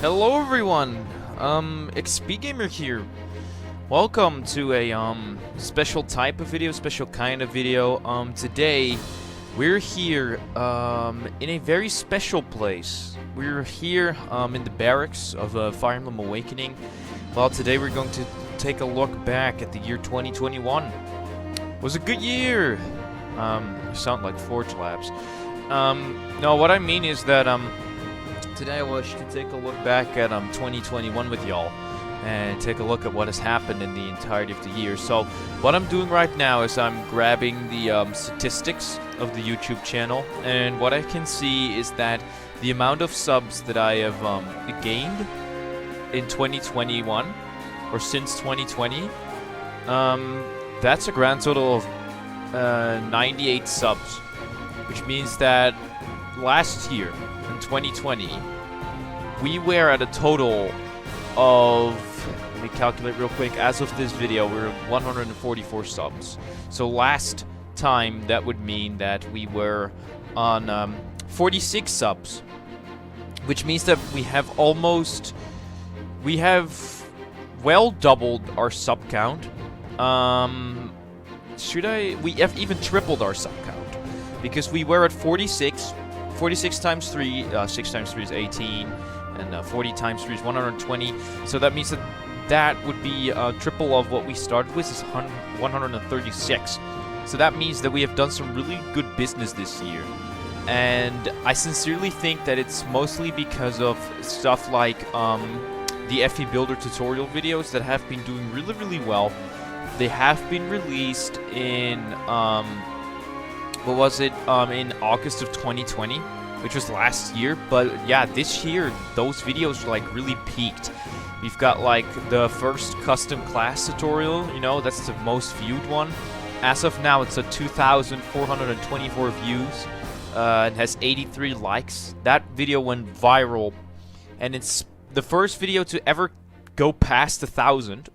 Hello everyone, XPGamer here. Welcome to a special type of video, special kind of video. Today we're here in a very special place. We're here in the barracks of Fire Emblem Awakening. Well, today we're going to take a look back at the year 2021. It was a good year. I sound like Forge Labs. No, what I mean is that today I wish to take a look back at 2021 with y'all and take a look at what has happened in the entirety of the year. So what I'm doing right now is I'm grabbing the statistics of the YouTube channel, and what I can see is that the amount of subs that I have gained in 2021 or since 2020, that's a grand total of 98 subs, which means that last year in 2020 we were at a total of, let me calculate real quick, as of this video we're 144 subs. So last time that would mean that we were on 46 subs, which means that we have well doubled our sub count. We have even tripled our sub count, because we were at 46 times 3, 6 times 3 is 18, and 40 times 3 is 120, so that means that would be triple of what we started with, is 136. So that means that we have done some really good business this year, and I sincerely think that it's mostly because of stuff like the FE Builder tutorial videos that have been doing really, really well. They have been released in what was it, in August of 2020, which was last year. But yeah, this year those videos like really peaked. We've got like the first custom class tutorial, you know, that's the most viewed one. As of now, it's at 2,424 views. It has 83 likes. That video went viral, and it's the first video to ever go past 1,000.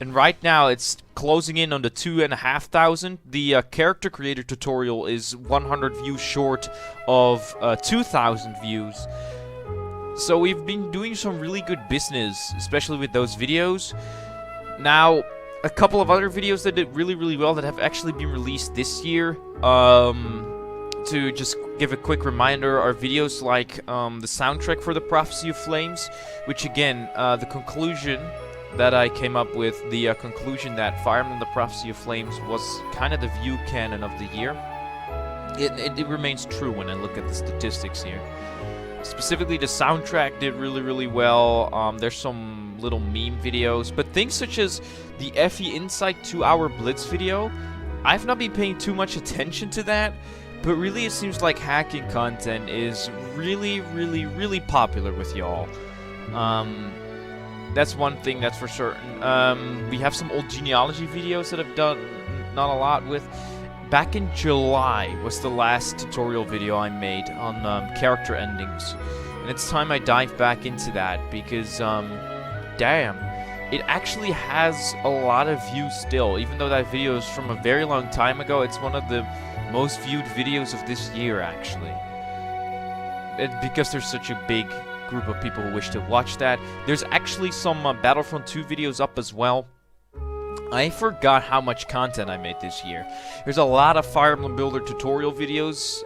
And right now, it's closing in on the 2,500. The character creator tutorial is 100 views short of 2,000 views. So we've been doing some really good business, especially with those videos. Now, a couple of other videos that did really, really well that have actually been released this year. To just give a quick reminder, are videos like the soundtrack for the Prophecy of Flames, which again, the conclusion that I came up with, the conclusion that Fire Emblem the Prophecy of Flames was kind of the view canon of the year. It remains true when I look at the statistics here. Specifically, the soundtrack did really, really well. There's some little meme videos, but things such as the FE Insight 2-hour Blitz video, I've not been paying too much attention to that, but really it seems like hacking content is really, really, really popular with y'all. That's one thing that's for certain. We have some old genealogy videos that I've done not a lot with. Back in July was the last tutorial video I made on character endings. And it's time I dive back into that, because, damn, it actually has a lot of views still. Even though that video is from a very long time ago, it's one of the most viewed videos of this year, actually. Because there's such a big group of people who wish to watch that. There's actually some Battlefront 2 videos up as well. I forgot how much content I made this year. There's a lot of Fire Emblem Builder tutorial videos.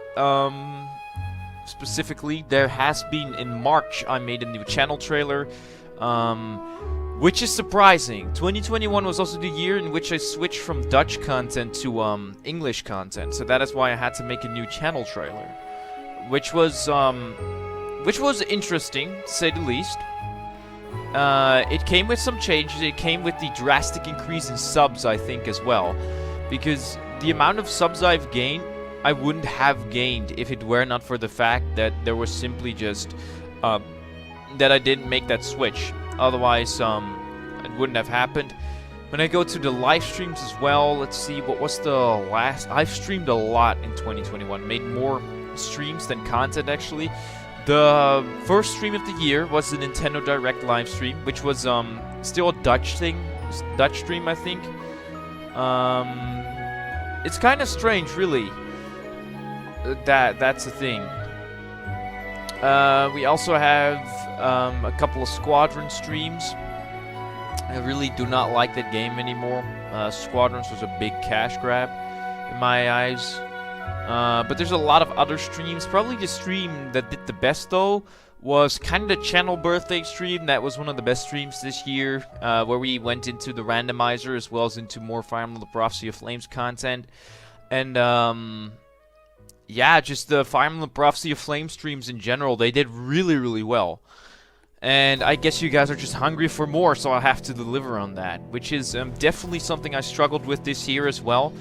Specifically, there has been in March, I made a new channel trailer, which is surprising. 2021 was also the year in which I switched from Dutch content to English content, so that is why I had to make a new channel trailer, which was interesting, to say the least. It came with some changes. It came with the drastic increase in subs, I think, as well. Because the amount of subs I've gained, I wouldn't have gained if it were not for the fact that there was simply just, that I didn't make that switch. Otherwise, it wouldn't have happened. When I go to the live streams as well, let's see, what was the last? I've streamed a lot in 2021. Made more streams than content, actually. The first stream of the year was the Nintendo Direct live stream, which was still a Dutch stream, I think. It's kind of strange, really. That's the thing. We also have a couple of Squadron streams. I really do not like that game anymore. Squadrons was a big cash grab in my eyes. But there's a lot of other streams. Probably the stream that did the best, though, was kind of the channel birthday stream. That was one of the best streams this year, where we went into the randomizer as well as into more Fire Emblem: The Prophecy of Flames content. And, yeah, just the Fire Emblem: The Prophecy of Flames streams in general, they did really, really well. And I guess you guys are just hungry for more, so I'll have to deliver on that, which is definitely something I struggled with this year as well.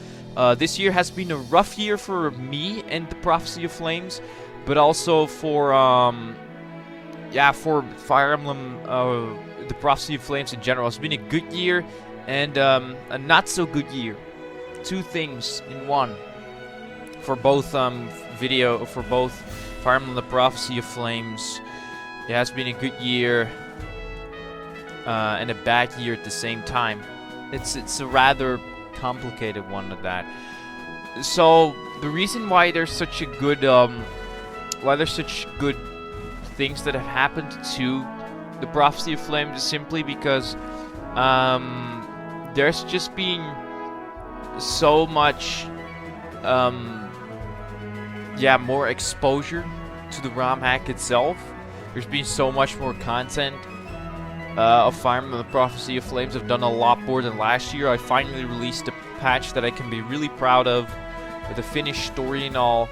This year has been a rough year for me and the Prophecy of Flames, but also for Fire Emblem, the Prophecy of Flames in general. It's been a good year and a not so good year. Two things in one for both Fire Emblem: The Prophecy of Flames. It has been a good year and a bad year at the same time. It's a rather complicated one of that. So the reason why there's such a good things that have happened to the Prophecy of Flames is simply because there's just been so much more exposure to the ROM hack itself. There's been so much more content of Fire Emblem: The Prophecy of Flames. I've done a lot more than last year. I finally released a patch that I can be really proud of, with a finished story and all.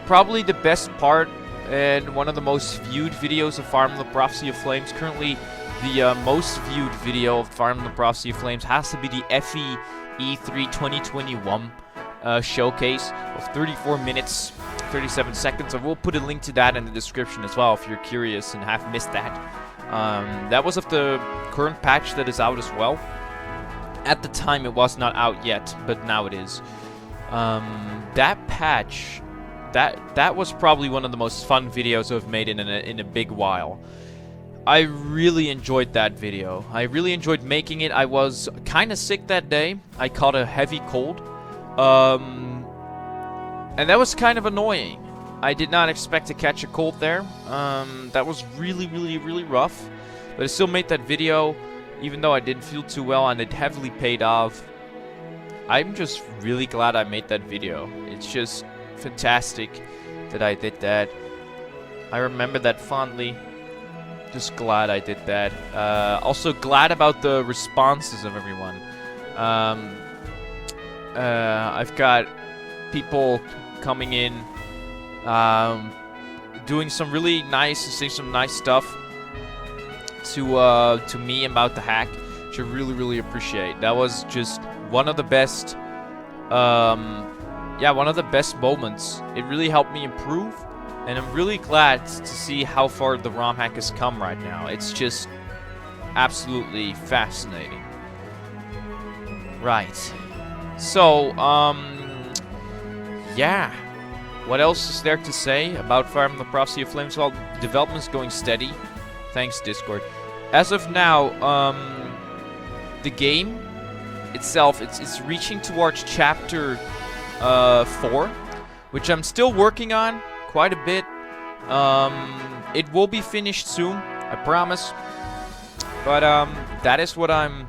Probably the best part and one of the most viewed videos of Fire Emblem: The Prophecy of Flames. Currently, the most viewed video of Fire Emblem: The Prophecy of Flames has to be the FE E3 2021 showcase of 34 minutes, 37 seconds. I will put a link to that in the description as well if you're curious and have missed that. That was of the current patch that is out as well. At the time it was not out yet, but now it is. That patch, that was probably one of the most fun videos I've made in a big while. I really enjoyed that video. I really enjoyed making it. I was kind of sick that day. I caught a heavy cold. And that was kind of annoying. I did not expect to catch a cold there. That was really, really, really rough. But I still made that video, even though I didn't feel too well, and it heavily paid off. I'm just really glad I made that video. It's just fantastic that I did that. I remember that fondly. Just glad I did that. Also glad about the responses of everyone. I've got people coming in, doing some really nice, saying some nice stuff to me about the hack, which I really, really appreciate. That was just one of the best, one of the best moments. It really helped me improve, and I'm really glad to see how far the ROM hack has come right now. It's just absolutely fascinating. Right. So, yeah. What else is there to say about Fire Emblem: The Prophecy of Flames? Well, development's going steady. Thanks, Discord. As of now, the game itself, it's reaching towards Chapter 4, which I'm still working on quite a bit. It will be finished soon, I promise. But that is what I'm,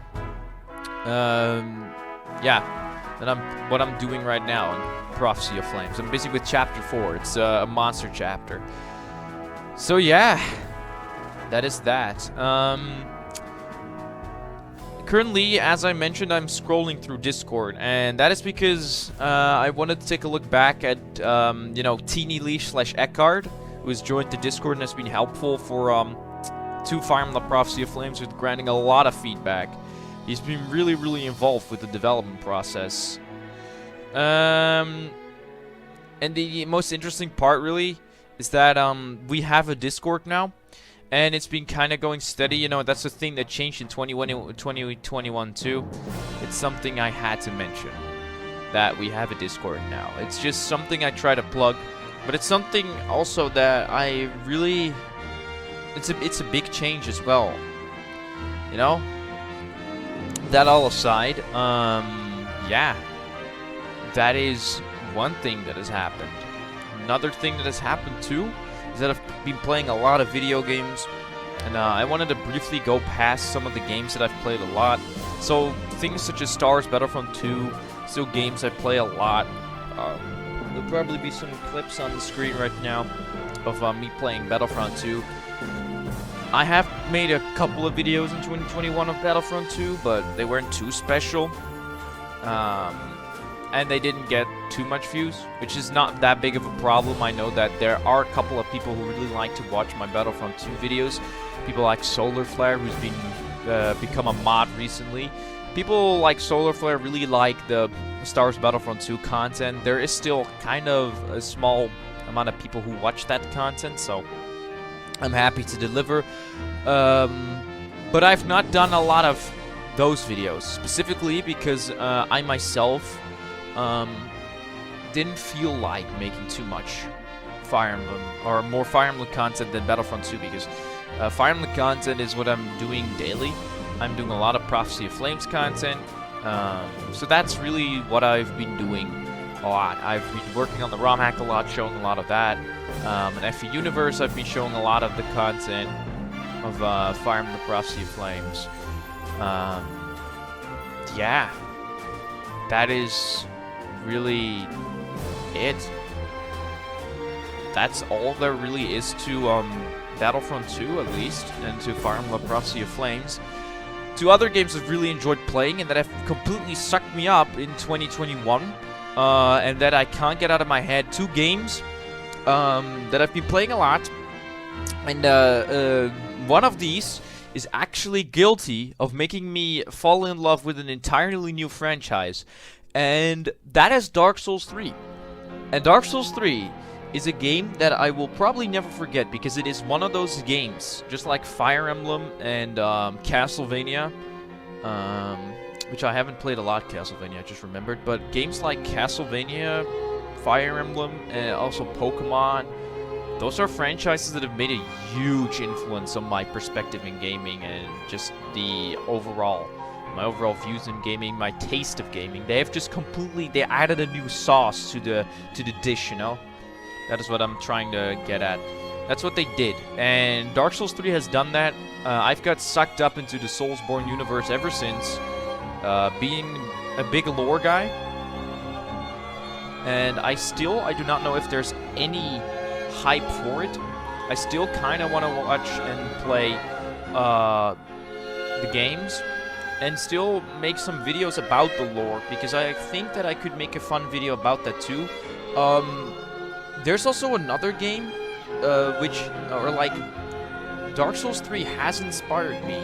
what I'm doing right now in Prophecy of Flames. I'm busy with Chapter 4. It's a monster chapter. So yeah, that is that. Currently, as I mentioned, I'm scrolling through Discord, and that is because I wanted to take a look back at, Teeny Leash / Eckhard, who has joined the Discord and has been helpful for to Fire Emblem: The Prophecy of Flames with granting a lot of feedback. He's been really, really involved with the development process. And the most interesting part, really, is that we have a Discord now, and it's been kind of going steady. You know, that's the thing that changed in 2021 too. It's something I had to mention, that we have a Discord now. It's just something I try to plug, but it's something also that I really... It's a big change as well. You know? That all aside, yeah. That is one thing that has happened. another thing that has happened too is that I've been playing a lot of video games, and I wanted to briefly go past some of the games that I've played a lot. So things such as Star Wars Battlefront 2, still games I play a lot. There'll probably be some clips on the screen right now of me playing Battlefront 2. I have made a couple of videos in 2021 of Battlefront 2, but they weren't too special. And they didn't get too much views, which is not that big of a problem. I know that there are a couple of people who really like to watch my Battlefront 2 videos. People like Solarflare, who's been become a mod recently. People like Solarflare really like the Star Wars Battlefront 2 content. There is still kind of a small amount of people who watch that content, so I'm happy to deliver. But I've not done a lot of those videos, specifically because I myself didn't feel like making too much Fire Emblem, or more Fire Emblem content than Battlefront 2, because Fire Emblem content is what I'm doing daily. I'm doing a lot of Prophecy of Flames content, so that's really what I've been doing a lot. I've been working on the ROM hack a lot, showing a lot of that. And FE Universe, I've been showing a lot of the content of Fire Emblem Prophecy of Flames. Yeah, that is really it. That's all there really is to Battlefront 2, at least, and to Fire Emblem Prophecy of Flames. Two other games I've really enjoyed playing and that have completely sucked me up in 2021, and that I can't get out of my head. Two games that I've been playing a lot, and one of these is actually guilty of making me fall in love with an entirely new franchise, and that is Dark Souls 3. And Dark Souls 3 is a game that I will probably never forget, because it is one of those games, just like Fire Emblem and Castlevania, which I haven't played a lot, Castlevania, I just remembered, but games like Castlevania, Fire Emblem, and also Pokemon, those are franchises that have made a huge influence on my perspective in gaming and just my overall views in gaming, my taste of gaming. They have just they added a new sauce to the dish, you know? That is what I'm trying to get at. That's what they did. And Dark Souls 3 has done that. I've got sucked up into the Soulsborne universe ever since, being a big lore guy. And I do not know if there's any hype for it. I still kind of want to watch and play the games and still make some videos about the lore, because I think that I could make a fun video about that too. There's also another game Dark Souls 3 has inspired me,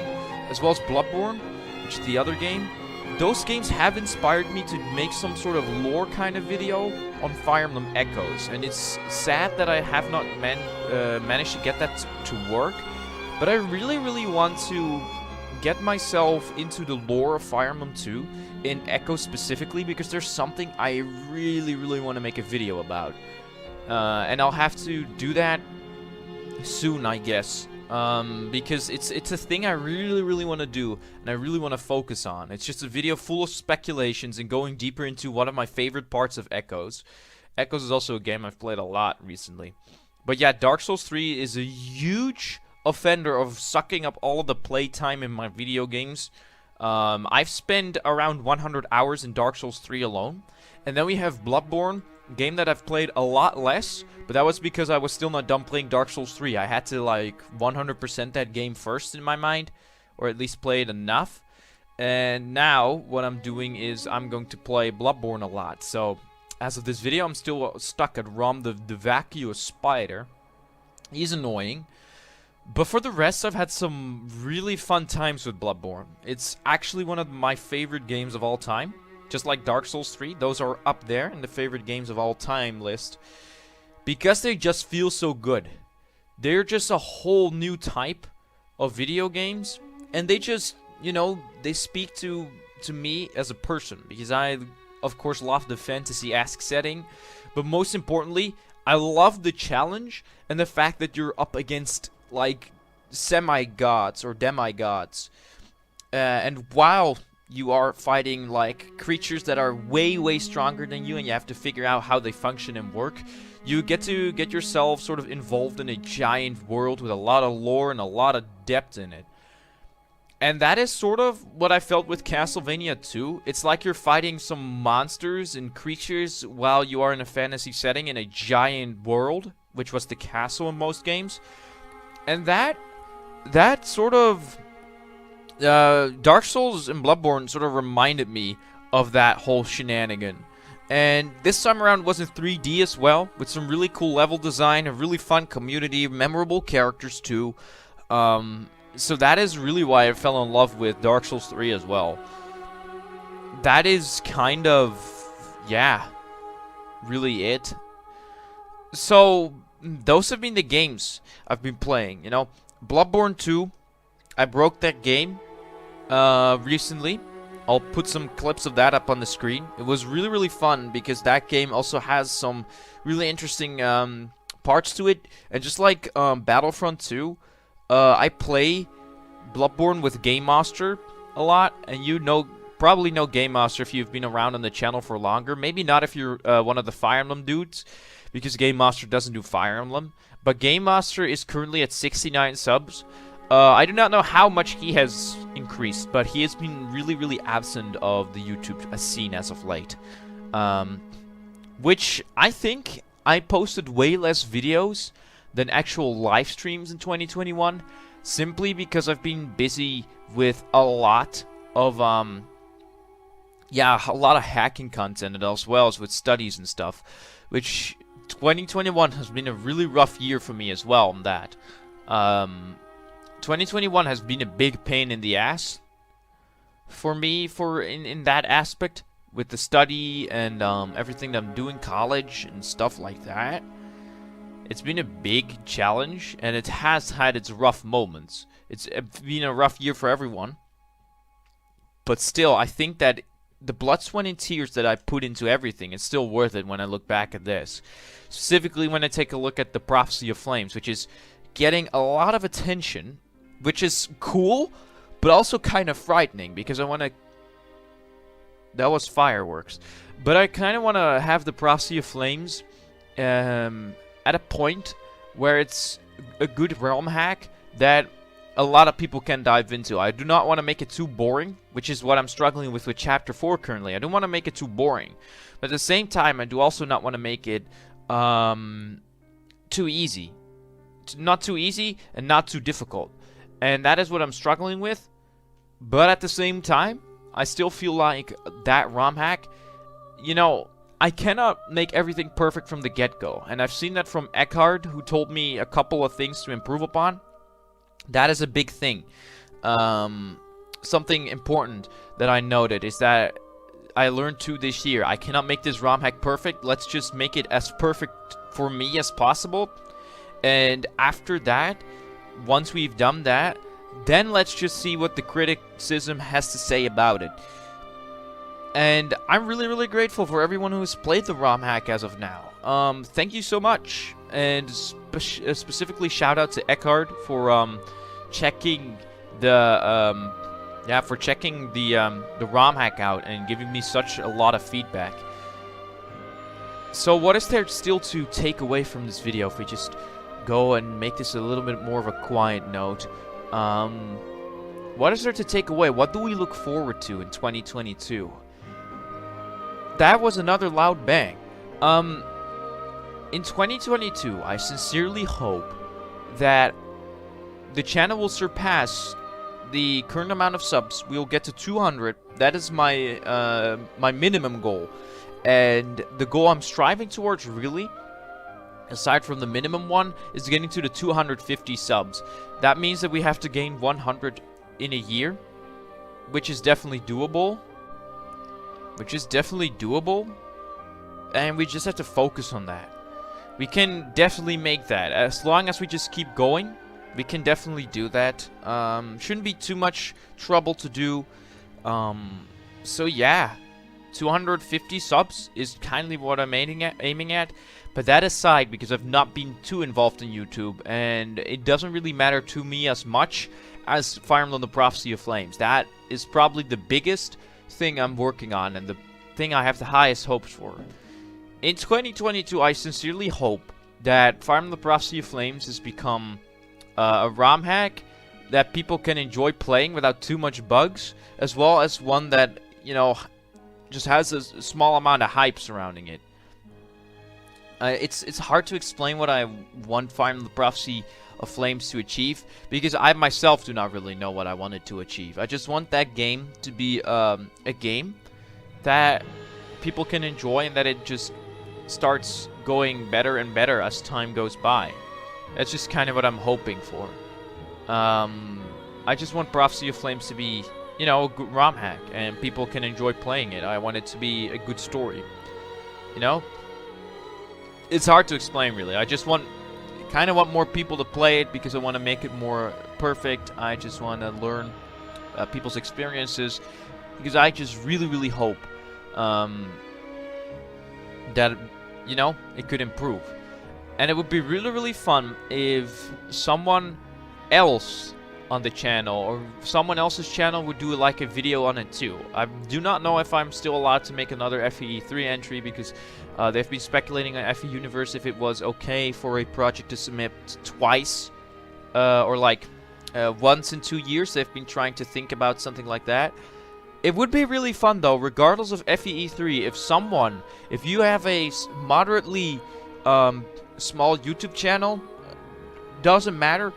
as well as Bloodborne, which is the other game. Those games have inspired me to make some sort of lore kind of video on Fire Emblem Echoes, and it's sad that I have not managed to get that to work, but I really, really want to get myself into the lore of Fire Emblem 2, in Echoes specifically, because there's something I really, really want to make a video about. And I'll have to do that soon, I guess. Because it's a thing I really, really want to do, and I really want to focus on. It's just a video full of speculations and going deeper into one of my favorite parts of Echoes. Echoes is also a game I've played a lot recently. But yeah, Dark Souls 3 is a huge offender of sucking up all of the playtime in my video games. I've spent around 100 hours in Dark Souls 3 alone. And then we have Bloodborne, a game that I've played a lot less, but that was because I was still not done playing Dark Souls 3. I had to, like, 100% that game first in my mind, or at least play it enough. And now, what I'm doing is I'm going to play Bloodborne a lot. So, as of this video, I'm still stuck at Rom the vacuous spider. He's annoying. But for the rest, I've had some really fun times with Bloodborne. It's actually one of my favorite games of all time. Just like Dark Souls 3, those are up there in the favorite games of all time list. Because they just feel so good. They're just a whole new type of video games. And they just, you know, they speak to me as a person. Because I, of course, love the fantasy-esque setting. But most importantly, I love the challenge and the fact that you're up against, like, semi-gods or demigods. And while you are fighting, like, creatures that are way, way stronger than you, and you have to figure out how they function and work, you get to get yourself sort of involved in a giant world with a lot of lore and a lot of depth in it. And that is sort of what I felt with Castlevania 2. It's like you're fighting some monsters and creatures while you are in a fantasy setting in a giant world, which was the castle in most games. And that sort of Dark Souls and Bloodborne sort of reminded me of that whole shenanigan. And this time around was in 3D as well, with some really cool level design, a really fun community, memorable characters too. So that is really why I fell in love with Dark Souls 3 as well. That is kind of, yeah, really it. So those have been the games I've been playing, you know. Bloodborne 2, I broke that game recently. I'll put some clips of that up on the screen. It was really, really fun because that game also has some really interesting parts to it. And just like Battlefront 2, I play Bloodborne with Game Master a lot. And you probably know Game Master if you've been around on the channel for longer. Maybe not if you're one of the Fire Emblem dudes, because Game Master doesn't do Fire Emblem. But Game Master is currently at 69 subs. I do not know how much he has increased, but he has been really, really absent of the YouTube scene as of late. Which I think I posted way less videos than actual live streams in 2021, simply because I've been busy with a lot of, a lot of hacking content as well as with studies and stuff, which 2021 has been a really rough year for me as well on that. 2021 has been a big pain in the ass for me in that aspect with the study and everything that I'm doing, college and stuff like that. It's been a big challenge and it has had its rough moments. It's been a rough year for everyone. But still, I think that the blood, sweat, and tears that I put into everything is still worth it when I look back at this. Specifically when I take a look at the Prophecy of Flames, which is getting a lot of attention, which is cool, but also kind of frightening, because I want to... That was fireworks. But I kind of want to have the Prophecy of Flames at a point where it's a good realm hack that a lot of people can dive into. I do not want to make it too boring, which is what I'm struggling with Chapter 4 currently. I don't want to make it too boring. But at the same time, I do also not want to make it too easy. Not too easy and not too difficult. And that is what I'm struggling with. But at the same time, I still feel like that ROM hack, you know, I cannot make everything perfect from the get-go. And I've seen that from Eckhard, who told me a couple of things to improve upon. That is a big thing. Something important that I noted is that I learned too this year. I cannot make this ROM hack perfect. Let's just make it as perfect for me as possible. And after that, once we've done that, then let's just see what the criticism has to say about it. And I'm really, really grateful for everyone who has played the ROM hack as of now. Thank you so much. And specifically shout out to Eckhard for checking the the ROM hack out and giving me such a lot of feedback. So what is there still to take away from this video if we just go and make this a little bit more of a quiet note? What is there to take away? What do we look forward to in 2022? That was another loud bang. In 2022, I sincerely hope that the channel will surpass the current amount of subs. We'll get to 200. That is my my minimum goal. And the goal I'm striving towards, really, aside from the minimum one, is getting to the 250 subs. That means that we have to gain 100 in a year, which is definitely doable. And we just have to focus on that. We can definitely make that. As long as we just keep going, we can definitely do that. Shouldn't be too much trouble to do. So yeah, 250 subs is kindly what I'm aiming at. But that aside, because I've not been too involved in YouTube, and it doesn't really matter to me as much as Fire Emblem: The Prophecy of Flames. That is probably the biggest thing I'm working on, and the thing I have the highest hopes for. In 2022, I sincerely hope that Fire Emblem Prophecy of Flames has become a ROM hack that people can enjoy playing without too much bugs, as well as one that, you know, just has a small amount of hype surrounding it. It's hard to explain what I want Fire Emblem Prophecy of Flames to achieve, because I myself do not really know what I wanted to achieve. I just want that game to be a game that people can enjoy, and that it just starts going better and better as time goes by. That's just kind of what I'm hoping for. I just want Prophecy of Flames to be, you know, a good ROM hack, and people can enjoy playing it. I want it to be a good story. You know? It's hard to explain, really. I just kind of want more people to play it, because I want to make it more perfect. I just want to learn people's experiences, because I just really, really hope that, you know, it could improve. And it would be really, really fun if someone else on the channel, or someone else's channel, would do like a video on it too. I do not know if I'm still allowed to make another FE3 entry, because they've been speculating on FE Universe if it was okay for a project to submit twice, or like once in 2 years. They've been trying to think about something like that. It would be really fun though, regardless of FE3, if you have a moderately small YouTube channel, doesn't matter,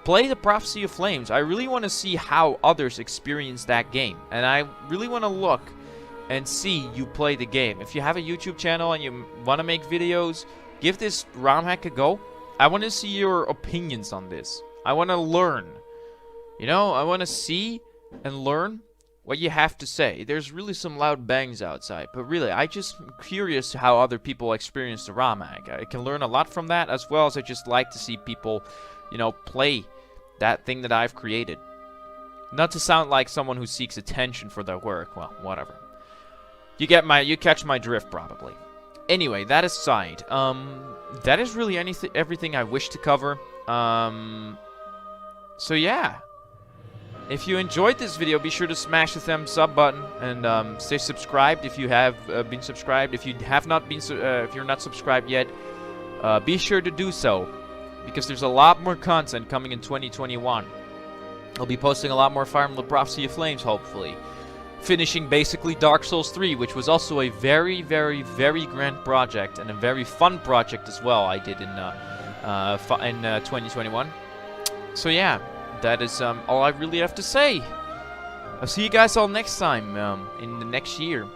play the Prophecy of Flames. I really want to see how others experience that game, and I really want to look and see you play the game. If you have a YouTube channel and you want to make videos, give this ROM hack a go. I want to see your opinions on this. I want to learn. You know, I want to see and learn what you have to say. There's really some loud bangs outside, but really, I just am curious how other people experience the ROM hack. I can learn a lot from that, as well as I just like to see people, you know, play that thing that I've created. Not to sound like someone who seeks attention for their work. Well, whatever. You catch my drift, probably. Anyway, that aside, that is really everything I wish to cover. So yeah. If you enjoyed this video, be sure to smash the thumbs up button, and stay subscribed if you have been subscribed. If you have not been, if you're not subscribed yet, be sure to do so, because there's a lot more content coming in 2021. I'll be posting a lot more Fire Emblem Prophecy of Flames, hopefully. Finishing basically Dark Souls 3, which was also a very, very, very grand project, and a very fun project as well I did in 2021. So yeah, that is all I really have to say. I'll see you guys all next time in the next year.